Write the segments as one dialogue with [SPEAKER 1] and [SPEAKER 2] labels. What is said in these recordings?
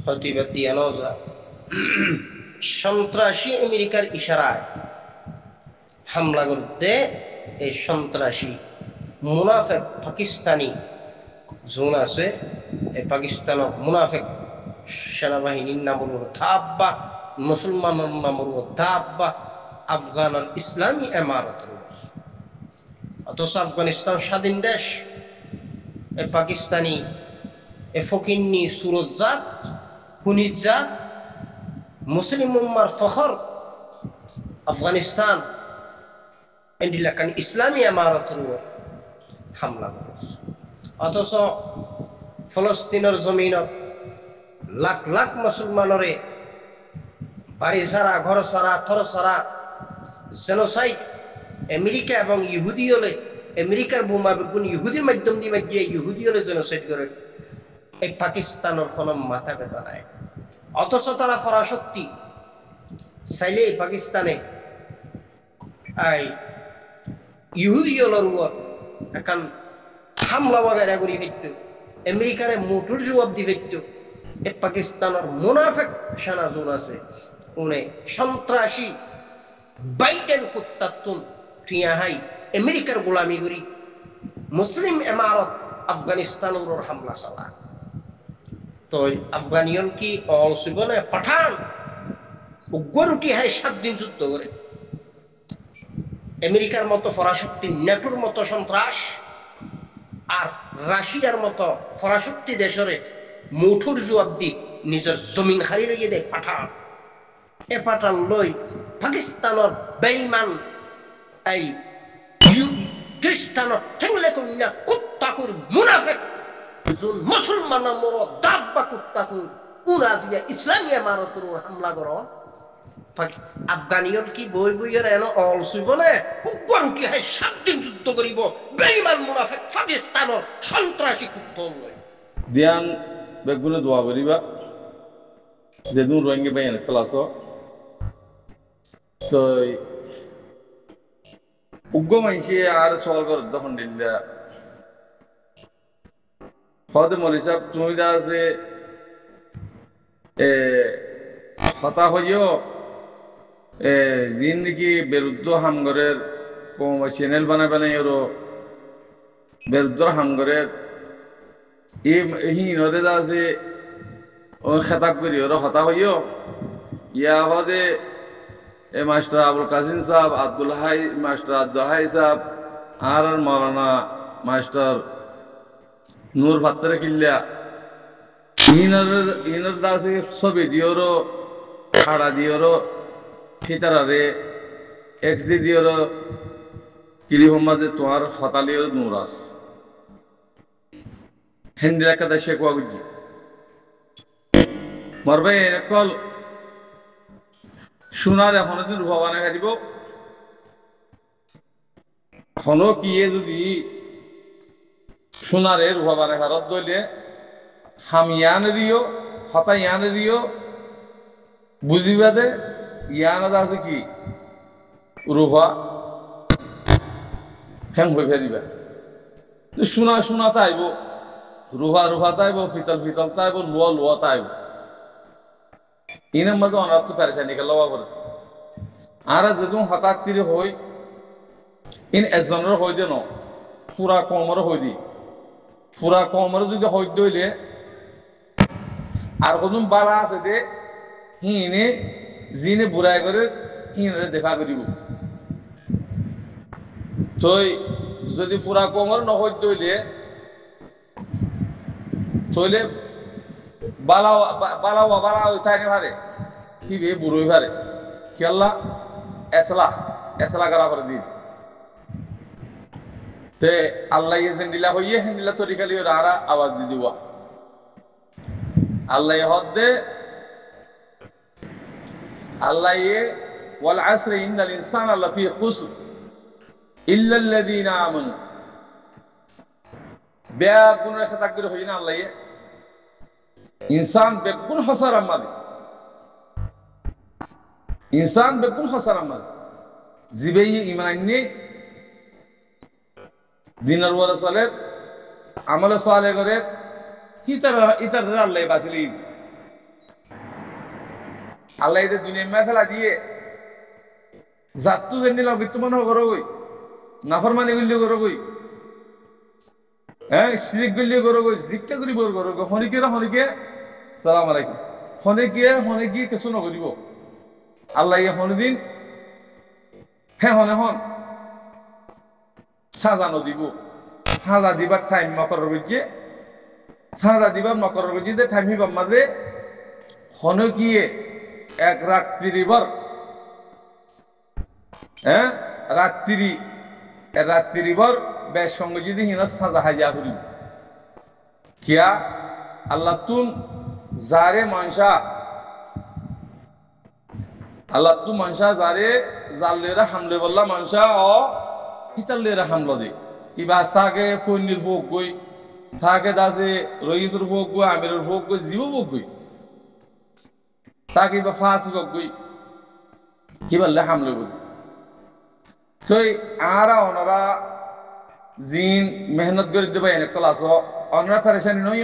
[SPEAKER 1] হয়তো এবার দিয়ে নজা সন্ত্রাসী আমেরিকার ইশারায় হামলা করতে এই সন্ত্রাসী মুনাফেক পাকিস্তানি জোন আছে, এই পাকিস্তানের মুনাফেক সেনাবাহিনীর নামর ধাব্বা, মুসলমানের নামর ধাব্বা আফগানের ইসলামী এমারত। অথচ আফগানিস্তান স্বাধীন দেশ, এ পাকিস্তানি এ ফকিন্নি সুরজাত খুনিজাত মুসলিম উম্মার ফখর আফগানিস্তান এন্ডিলাকান ইসলামী এমারতের উপর হামলা করেছে। অথচ ফলস্তিনের জমিনত লাখ লাখ মুসলমানরে বাড়ি ছাড়া, ঘর ছাড়া, থর ছাড়া জেনোসাইড আমেরিকা এবং ইহুদি হলে আমেরিকার বোমা বেগুন ইহুদির মাধ্যম দিয়ে মাধ্যমে ইহুদি হলে জেনোসাইড করে এই পাকিস্তানের কোনো মাথা ব্যথা নাই। অথচ তারা পরাশক্তি চাইলে পাকিস্তানে ইহুদি হলের উপর এখন হামলা বাগেরা করি ফেলত, আমেরিকারে মোটর জবাব দি ফেলত। এ পাকিস্তানের মুনাফেক সেনা জোন আছে, উনি সন্ত্রাসী বাইডেন কুত্তাতুন টিয়াহাই আমেরিকার গোলামি করি মুসলিম এমারত আফগানিস্তানের উপর হামলা চালা। তো আফগানিয়ন কি অলসিবনে পাঠান উগ্রটি হয় 7 দিন যুদ্ধ করে। আমেরিকার মতো পরাশক্তি, নেটোর মতো সন্ত্রাস আর রাশিয়ার মতো পরাশক্তি দেশরে মুঠুর জবাব দি নিজের জমিন হারি লইয়ে দেয় পাঠান। এ পাঠান লই পাকিস্তানের বেইমান এই খ্রিস্টানের ঠেংলে কন্যা কুত্তাকুর মুনাফেক যোন মুসলমানের মর দাব্বা কুত্তাকুর উরাজিয়া ইসলামী ইমারতের হামলা কর। আফগানিয়ন কি বই বইয়ের এন অলসুই বলে উগ্র কি হয় 7 দিন যুদ্ধ করিব বেঈমান মুনাফিক পাকিস্তানের সন্ত্রাসী কুত্ত লয়
[SPEAKER 2] দিয়ান বেগুনে দোয়া করিবা যেদিন রোহিঙ্গা বাইন ক্লাস তো উগ্র মাইসে আর সওয়াল কর তখন দিল্লা হদে মলি সাহেব তুমি দা আছে হতা হইও জিন্দগি বিরুদ্ধ হামগরের কোন চ্যানেল বানাই ওর বিরুদ্ধ হামগরের এই নদে আছে ও খেতাব করি ওর হতা হইও ইয়া হদে মাস্টার আবুল কাসিম সাহেব আব্দুল হাই মাস্টার আব্দুল হাই সাহেব আর মৌলানা মাস্টার নূর ভাত্তারে কিল্লা ইনর দাসে ছবি দিওরো খাড়া দিওরো ফিতারারে এক্স দি দিওরো কিলি মোহাম্মদে তোমার হতালিওর নুরাস হেন্দিরা কাদা শেখওয়া গুজি মরবে একল সোনার এখন দিন ভবানে খাইব হনো কিয়ে যদি সোনারের ভবানে ভারত দইলে হামিয়ান রিও হতা ইয়ান রিও বুঝিবা দে ইয়ান আছে কি রুভা হ্যাং হয়ে ফেরিবা সোনা সোনা তাইব রুভা রুভা তাইব ফিতল ফিতল তাইব লোয়া লোয়া তাইব ইনের মধ্যে অনার্থ পেরেছানিকে লওয়া করে আর যেদিন হতাত্তিরি হই ইন একজনের হই দে ন পুরা কমর হই দি পুরা কমর যদি হই দইলে আর কোন বালা আছে দে হিনে জিনে বুড়াই করে হিনে দেখা করিব তই যদি পুরা কমর নহই দইলে তইলে বালা বালা বালা উঠাইনি পারে কি বে বুড়োই পারে খেলা এসলা এসলা করা করে দিন তে আল্লাহ হেন্দিলা হইয়ে হেন্দিলা তরিকালি আরা আওয়াজ দি দিবা আল্লাহ হদে আল্লাহ ওয়াল আসর ইন্নাল ইনসানা লাফি খুসর ইল্লা আল্লাযীনা আমানু বেগুন রেখা তাকবীর হই না আল্লাহ इंसान बेकुल हसर अमल इंसान बेकुल हसर अमल जिबे ईमान ने दिनर वाला साले अमल साले करे इतर अल्लाह बासिली আল্লাহ এদের দুনিয়া মে ফেলা দিয়ে জাতু জেনে লগে তোমার করো গই নাফরমানি গুলি করো গই হ্যাঁ শিরিক গুলি করো গই জিজ্ঞা করি বর করো গো হনিকে সালাম আলাইকুম হনিকে কিছু নকরিব আল্লাহ ইয়ে হনিদিন হ্যাঁ হন সাজানো দিব সাজা দিবার টাইম মকর বুঝছে সাজা দিবার মকর বুঝছে যে টাইম হিবার মাঝে হনকিয়ে এক রাত্রিবার হ্যাঁ রাত্রিবার বেশ সঙ্গে যদি হিন সাজা হাজিয়া করি কিয়া আল্লাহ তুম যারে মানসা যারে জালেরা হামলে বললা মানসা ও হিতালেরা হামলো দে ইবার থাকে ফৈনির ভোগ গই থাকে দাসে রইসের ভোগ গই আমিরের ভোগ গই জীব ভোগ গই তাকে বা ফাঁসি ভোগ গই কি বললে হামলে বলি তো আরা ওনারা জিন মেহনত করে দেবে এনে ক্লাস ওনারা পেরেশানি নই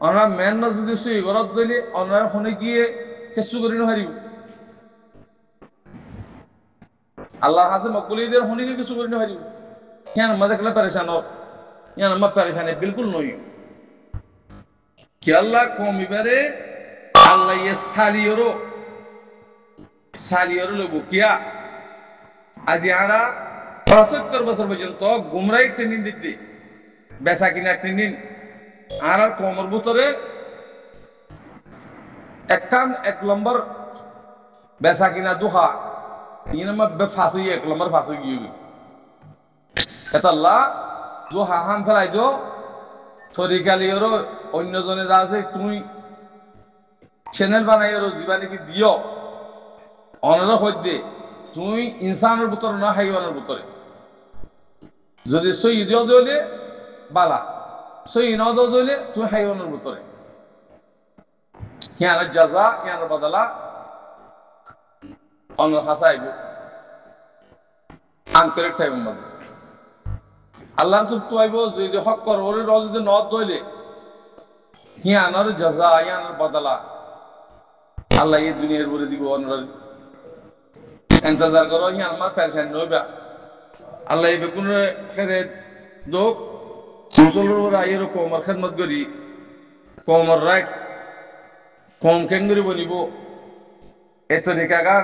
[SPEAKER 2] ওনারা মেহনত যদি সুই ঘরত দিলে ওনারা ফোনে গিয়ে কিছু করি নহারিব আল্লাহর হাসে মকবুলিদের ফোনে গিয়ে কিছু করি নহারিব ইয়ান মা দেখলে পেরেশান ইয়ান মা পেরেশানি বিলকুল নই কি আল্লাহ কমিবারে আল্লাহ ইয়ে সালিয়রো লোক কিয়া আজি আরা ৭৫ বছর পর্যন্ত গুমরাই ট্রেনিং দিতে বেচা কিনা ট্রেনিং আর কমর ভিতরে এক নম্বর বেচা কিনা দুহা তিন নম্বর ফাঁসি ১ নম্বর ফাঁসি গিয়ে এতাল্লাহ দুহা হান ফেলাই দো তরিকালিয়রও অন্যজনে যা আছে তুমি চ্যানেল বানাই জীবানি কি দিও অনার হইতে তুই ইনসানের ভিতরে না হাইওয়ানের ভিতরে যদি সই দিও দিলে বালা সই ন দিলে তুই হাইওয়ানের ভিতরে ইয়ার জাজা ইয়ার বদলা অনার হাসাইব আনকারেক্ট টাইমের মধ্যে আল্লাহর চুক্তি হইব যদি হক কর ওরে যদি ন দইলে ইয়ানোর জাজা ইয়ানোর বদলা আল্লাহ এই দুনিয়ার বলে দিব অনার ইন্তজার করো ইয়ান আমার পেরেশান নইবা আল্লাহ এই বেকুন খেদে দোক মুসলমানরা আইরো কোমর খেদমত করি কোমর রাইট কম কেঙ্গুরি বনিব এত রেখা গান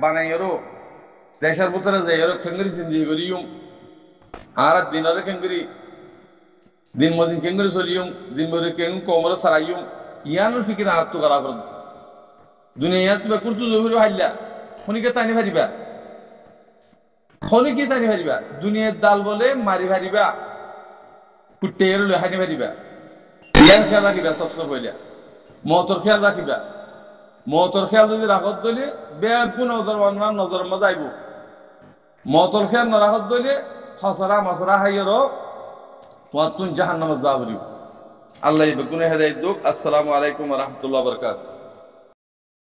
[SPEAKER 2] বানাইরো দেশের ভিতরে যাইরো কেঙ্গুরি চিন্দি করিম আর দিনরে কেঙ্গুরি দিন মদিন কেঙ্গুরি চলিম দিন মরে কেঙ্গু কোমর সারাইম ইয়ানোর ফিকির আর তো করা করত দুনিয়া তুমি কুরতু জহুর হাইলা খনিকে টানি ফারিবা খনিকে টানি ফারিবা দুনিয়ার দাল বলে মারি ফারিবা কুটে এরলে হানি ফারিবা ইয়ার খেয়াল রাখিবা সবসময় হইলা মতর খেয়াল রাখিবা মতর খেয়াল যদি রাখত দইলে বেপু নজর মধ্যে আইব মতর খেয়াল না রাখত দইলে ফসরা মসরা হাইয়েরও তোমার তুন জাহান্নামে যাবরিব আল্লাহ বেকুনে হেদায়েত দুক। আসসালামু আলাইকুম ওয়া রাহমাতুল্লাহি ওয়া বারাকাতুহু।